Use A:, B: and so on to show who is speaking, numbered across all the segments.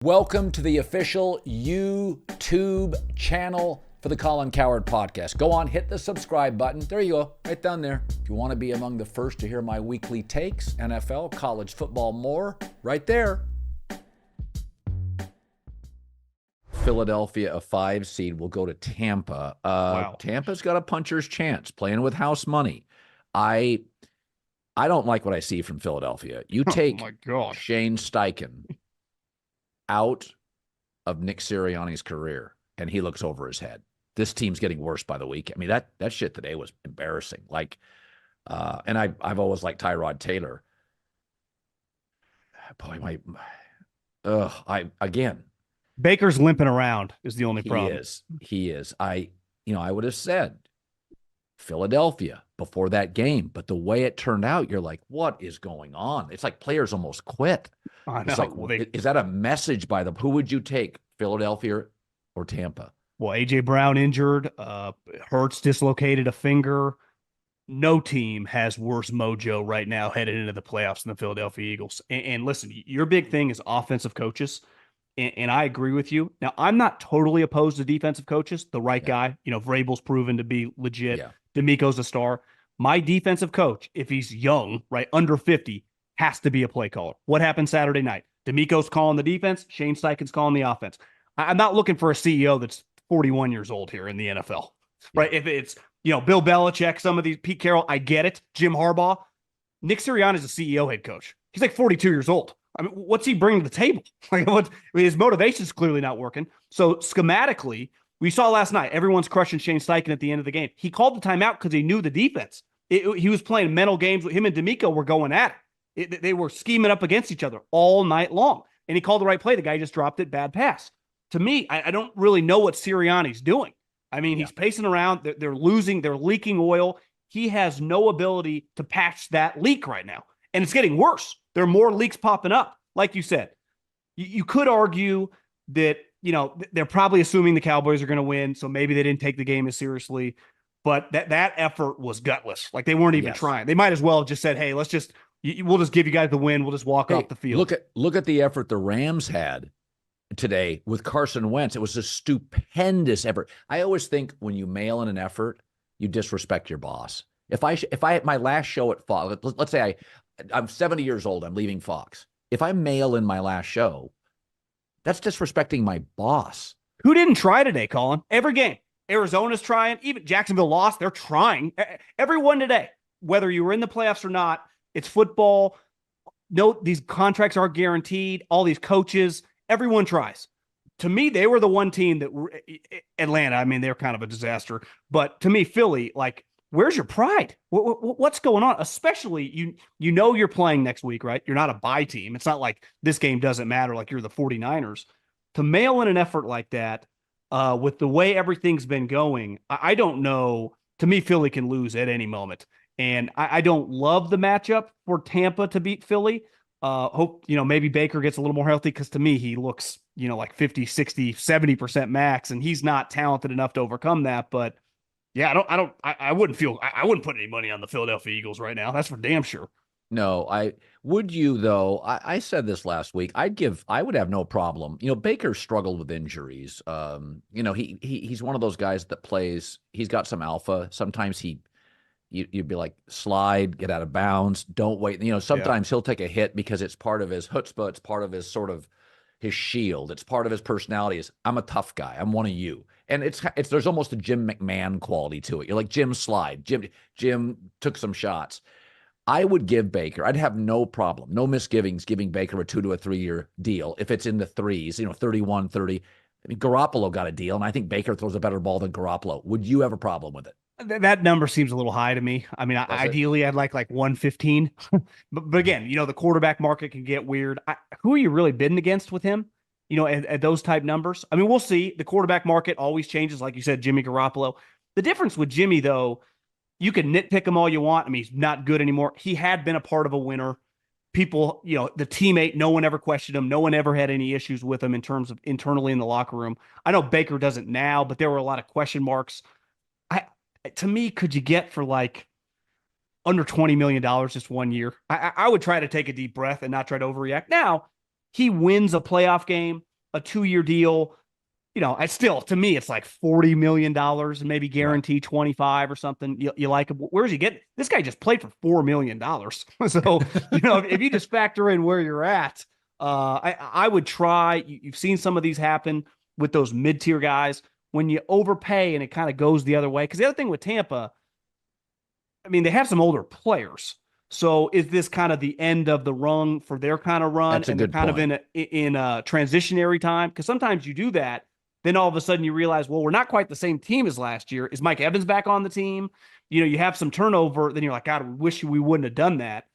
A: Welcome to the official YouTube channel for the Colin Cowherd podcast. Go on, hit the subscribe button. There you go, right down there. If you want to be among the first to hear my weekly takes, NFL, college football, more, right there. Philadelphia, a 5 seed, will go to Tampa.
B: Wow.
A: Tampa's got a puncher's chance, playing with house money. I don't like what I see from Philadelphia. You take Shane Steichen out of Nick Sirianni's career, and he looks over his head. This team's getting worse by the week. I mean, that shit today was embarrassing. And I've always liked Tyrod Taylor. Boy,
B: Baker's limping around is the only problem.
A: He is. I would have said Philadelphia before that game, but the way it turned out, you're like, what is going on? It's like players almost quit. It's like, is that a message by them? Who would you take, Philadelphia or Tampa?
B: Well, A.J. Brown injured. Hurts dislocated a finger. No team has worse mojo right now headed into the playoffs than the Philadelphia Eagles. And listen, your big thing is offensive coaches, and I agree with you. Now, I'm not totally opposed to defensive coaches. The right guy, Vrabel's proven to be legit. Yeah. D'Amico's a star. My defensive coach, if he's young, right, under 50, has to be a play caller. What happened Saturday night? D'Amico's calling the defense. Shane Steichen's calling the offense. I'm not looking for a CEO that's 41 years old here in the NFL, right? If it's, Bill Belichick, some of these, Pete Carroll, I get it. Jim Harbaugh. Nick Sirianni is a CEO head coach. He's like 42 years old. I mean, what's he bringing to the table? His motivation's clearly not working. So schematically, we saw last night, everyone's crushing Shane Steichen at the end of the game. He called the timeout because he knew the defense. He was playing mental games. Him and D'Amico were going at it. They were scheming up against each other all night long. And he called the right play. The guy just dropped it, bad pass. To me, I don't really know what Sirianni's doing. I mean, he's pacing around. They're losing. They're leaking oil. He has no ability to patch that leak right now. And it's getting worse. There are more leaks popping up. Like you said, you could argue that, they're probably assuming the Cowboys are going to win, so maybe they didn't take the game as seriously. But that effort was gutless. Like, they weren't even trying. They might as well have just said, hey, we'll just give you guys the win. We'll just walk off the field.
A: Look at the effort the Rams had today with Carson Wentz. It was a stupendous effort. I always think when you mail in an effort, you disrespect your boss. If I had my last show at Fox, let's say I'm 70 years old, I'm leaving Fox. If I mail in my last show, that's disrespecting my boss.
B: Who didn't try today, Colin? Every game. Arizona's trying. Even Jacksonville lost. They're trying. Everyone today, whether you were in the playoffs or not, it's football. No, these contracts aren't guaranteed. All these coaches, everyone tries. To me, they were the one team that Atlanta, I mean, they're kind of a disaster. But to me, Philly, where's your pride? What's going on? Especially, you're playing next week, right? You're not a bye team. It's not like this game doesn't matter, like you're the 49ers. To mail in an effort like that, with the way everything's been going, I don't know. To me, Philly can lose at any moment. And I don't love the matchup for Tampa to beat Philly. Hope, maybe Baker gets a little more healthy, because to me, he looks, like 50, 60, 70% max, and he's not talented enough to overcome that. But yeah, I wouldn't put any money on the Philadelphia Eagles right now. That's for damn sure.
A: No, would you though? I said this last week. I would have no problem. Baker struggled with injuries. He's one of those guys that plays. He's got some alpha. Sometimes you'd be like, slide, get out of bounds, don't wait. Sometimes he'll take a hit because it's part of his chutzpah. It's part of his sort of his shield. It's part of his personality. Is I'm a tough guy. I'm one of you. And there's almost a Jim McMahon quality to it. You're like, Jim slide. Jim took some shots. I would give Baker, I'd have no problem, no misgivings giving Baker a 2 to 3 year deal if it's in the threes, 31, 30. I mean, Garoppolo got a deal, and I think Baker throws a better ball than Garoppolo. Would you have a problem with it?
B: That number seems a little high to me. I mean, ideally, I'd like 115. but again, the quarterback market can get weird. Who are you really bidding against with him? At those type numbers? I mean, we'll see. The quarterback market always changes. Like you said, Jimmy Garoppolo. The difference with Jimmy, though, you can nitpick him all you want. I mean, he's not good anymore. He had been a part of a winner. People, the teammate, no one ever questioned him. No one ever had any issues with him in terms of internally in the locker room. I know Baker doesn't now, but there were a lot of question marks. To me, could you get for under $20 million just 1 year? I would try to take a deep breath and not try to overreact. Now, he wins a playoff game. a 2-year deal. I still, to me, it's like $40 million and maybe
A: Right.
B: guarantee 25 or something. You like him? Where's he get? This guy just played for $4 million. So, if you just factor in where you're at, I would try. You've seen some of these happen with those mid-tier guys when you overpay and it kind of goes the other way. Because the other thing with Tampa, I mean, they have some older players. So is this kind of the end of the rung for their kind of run,
A: That's a
B: and they're
A: good
B: kind of
A: point.
B: in a transitionary time? Because sometimes you do that, then all of a sudden you realize, well, we're not quite the same team as last year. Is Mike Evans back on the team? You have some turnover, then you're like, God, I wish we wouldn't have done that.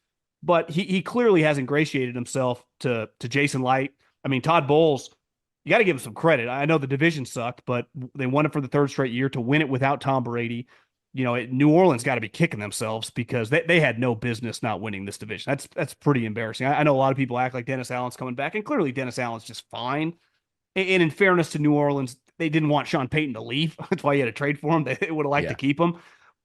B: But he clearly has ingratiated himself to Jason Light. I mean, Todd Bowles, you got to give him some credit. I know the division sucked, but they won it for the third straight year to win it without Tom Brady. New Orleans got to be kicking themselves because they had no business not winning this division. That's pretty embarrassing. I know a lot of people act like Dennis Allen's coming back, and clearly Dennis Allen's just fine. And in fairness to New Orleans, they didn't want Sean Payton to leave. That's why you had to trade for him. They would have liked to
A: Yeah.
B: keep him.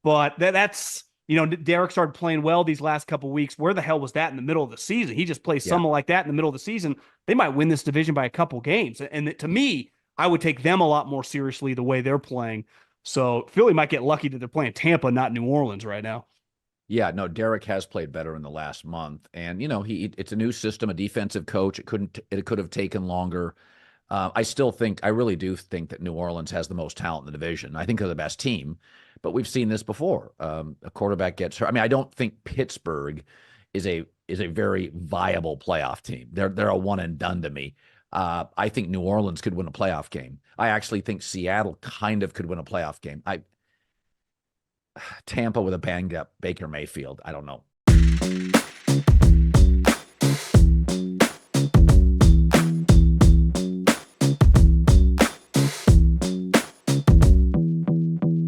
B: But that's, Derek started playing well these last couple of weeks. Where the hell was that in the middle of the season? He just plays
A: Yeah.
B: someone like that in the middle of the season. They might win this division by a couple games. And to me, I would take them a lot more seriously the way they're playing. So Philly might get lucky that they're playing Tampa, not New Orleans right now.
A: Yeah, no, Derek has played better in the last month, and it's a new system, a defensive coach. It could have taken longer. I really do think that New Orleans has the most talent in the division. I think they're the best team, but we've seen this before. A quarterback gets hurt. I mean, I don't think Pittsburgh is a very viable playoff team. They're a one and done to me. I think New Orleans could win a playoff game. I actually think Seattle kind of could win a playoff game. Tampa with a banged up Baker Mayfield. I don't know.